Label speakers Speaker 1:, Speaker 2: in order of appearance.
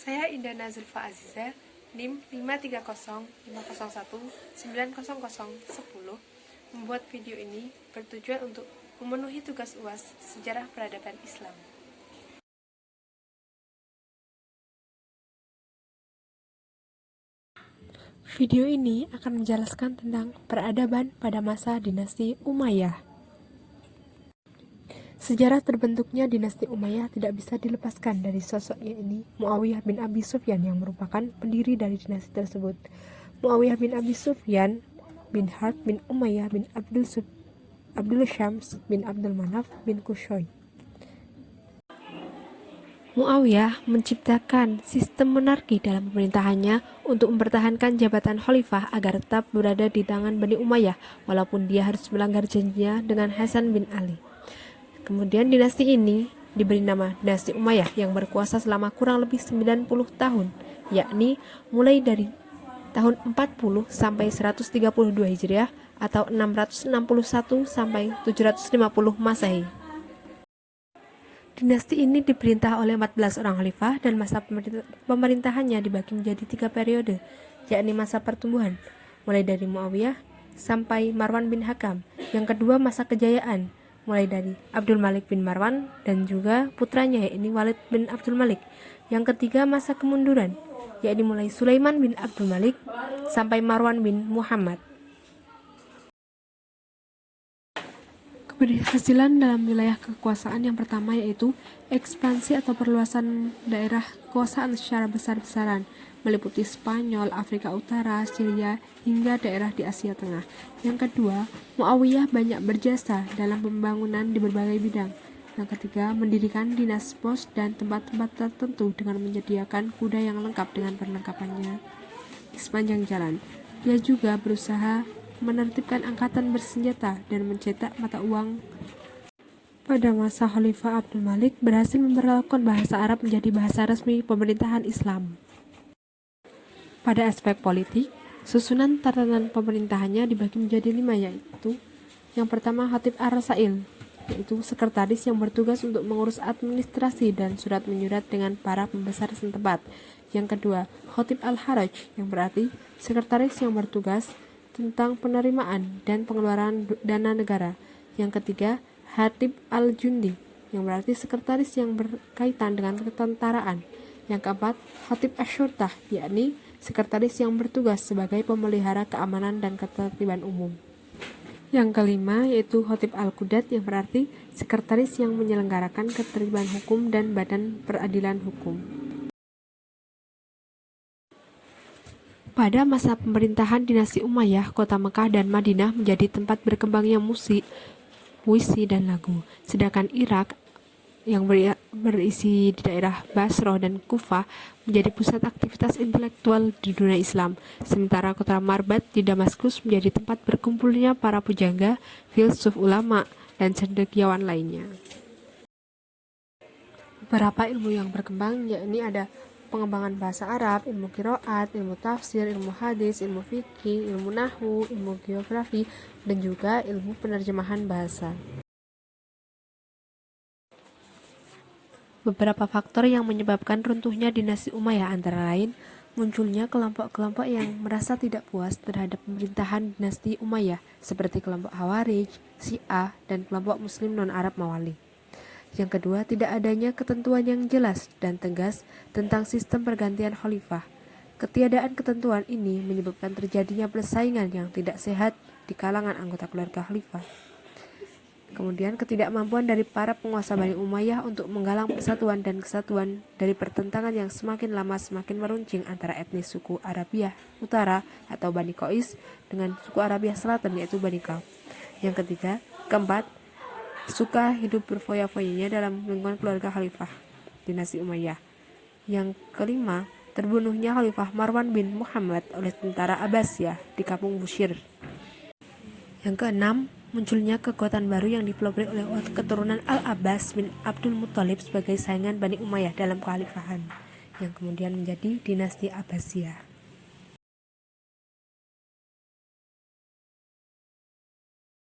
Speaker 1: Saya Indana Zulfa Aziza, NIM 5301501900010, membuat video ini bertujuan untuk memenuhi tugas UAS Sejarah Peradaban Islam. Video ini akan menjelaskan tentang peradaban pada masa dinasti Umayyah. Sejarah terbentuknya dinasti Umayyah tidak bisa dilepaskan dari sosoknya ini, Muawiyah bin Abi Sufyan, yang merupakan pendiri dari dinasti tersebut. Muawiyah bin Abi Sufyan bin Harb bin Umayyah bin Abdul Syams bin Abdul Manaf bin Qusay. Muawiyah menciptakan sistem monarki dalam pemerintahannya untuk mempertahankan jabatan khalifah agar tetap berada di tangan Bani Umayyah, walaupun dia harus melanggar janjinya dengan Hasan bin Ali. Kemudian dinasti ini diberi nama dinasti Umayyah yang berkuasa selama kurang lebih 90 tahun, yakni mulai dari tahun 40 sampai 132 Hijriah atau 661 sampai 750 Masehi. Dinasti ini diperintah oleh 14 orang khalifah dan masa pemerintahannya dibagi menjadi 3 periode, yakni masa pertumbuhan, mulai dari Muawiyah sampai Marwan bin Hakam. Yang kedua masa kejayaan, mulai dari Abdul Malik bin Marwan dan juga putranya yakni Walid bin Abdul Malik. Yang ketiga masa kemunduran, yakni mulai Sulaiman bin Abdul Malik sampai Marwan bin Muhammad. Keberhasilan dalam wilayah kekuasaan yang pertama yaitu ekspansi atau perluasan daerah kekuasaan secara besar-besaran, meliputi Spanyol, Afrika Utara, Syria, hingga daerah di Asia Tengah. Yang kedua, Muawiyah banyak berjasa dalam pembangunan di berbagai bidang. Yang ketiga, mendirikan dinas pos dan tempat-tempat tertentu dengan menyediakan kuda yang lengkap dengan perlengkapannya di sepanjang jalan. Dia juga berusaha menertibkan angkatan bersenjata dan mencetak mata uang. Pada masa Khalifah Abdul Malik berhasil memperlakukan bahasa Arab menjadi bahasa resmi pemerintahan Islam. Pada aspek politik, susunan tatanan pemerintahannya dibagi menjadi 5, yaitu yang pertama Khatib ar-Rasail, yaitu sekretaris yang bertugas untuk mengurus administrasi dan surat menyurat dengan para pembesar setempat. Yang kedua, Khatib al-Haraj, yang berarti sekretaris yang bertugas tentang penerimaan dan pengeluaran dana negara. Yang ketiga, Khatib al-Jundi, yang berarti sekretaris yang berkaitan dengan ketentaraan. Yang keempat, Khatib asy-Syurtah, yakni sekretaris yang bertugas sebagai pemelihara keamanan dan ketertiban umum. Yang kelima yaitu Khatib al-Qudat, yang berarti sekretaris yang menyelenggarakan ketertiban hukum dan badan peradilan hukum. Pada masa pemerintahan dinasti Umayyah, kota Mekah dan Madinah menjadi tempat berkembangnya musik, puisi, dan lagu. Sedangkan Irak yang berisi di daerah Basrah dan Kufah menjadi pusat aktivitas intelektual di dunia Islam. Sementara kota Marbat di Damaskus menjadi tempat berkumpulnya para pujangga, filsuf, ulama, dan cendekiawan lainnya. Beberapa ilmu yang berkembang yakni ada pengembangan bahasa Arab, ilmu qiraat, ilmu tafsir, ilmu hadis, ilmu fikih, ilmu nahwu, ilmu geografi, dan juga ilmu penerjemahan bahasa. Beberapa faktor yang menyebabkan runtuhnya dinasti Umayyah antara lain munculnya kelompok-kelompok yang merasa tidak puas terhadap pemerintahan dinasti Umayyah seperti kelompok Khawarij, Syiah, dan kelompok Muslim non-Arab Mawali. Yang kedua, tidak adanya ketentuan yang jelas dan tegas tentang sistem pergantian khalifah. Ketiadaan ketentuan ini menyebabkan terjadinya persaingan yang tidak sehat di kalangan anggota keluarga khalifah. Kemudian ketidakmampuan dari para penguasa Bani Umayyah untuk menggalang persatuan dan kesatuan dari pertentangan yang semakin lama semakin meruncing antara etnis suku Arabiah Utara atau Bani Qais dengan suku Arabiah Selatan yaitu Bani Khalaf. Yang ketiga, keempat, suka hidup berfoya-foyanya dalam lingkungan keluarga khalifah dinasti Umayyah. Yang kelima, terbunuhnya Khalifah Marwan bin Muhammad oleh tentara Abbasiyah di kampung Bushir. Yang keenam, munculnya kekuatan baru yang dipelopori oleh keturunan Al-Abbas bin Abdul Muthalib sebagai saingan Bani Umayyah dalam kekhalifahan, yang kemudian menjadi dinasti Abbasiyah.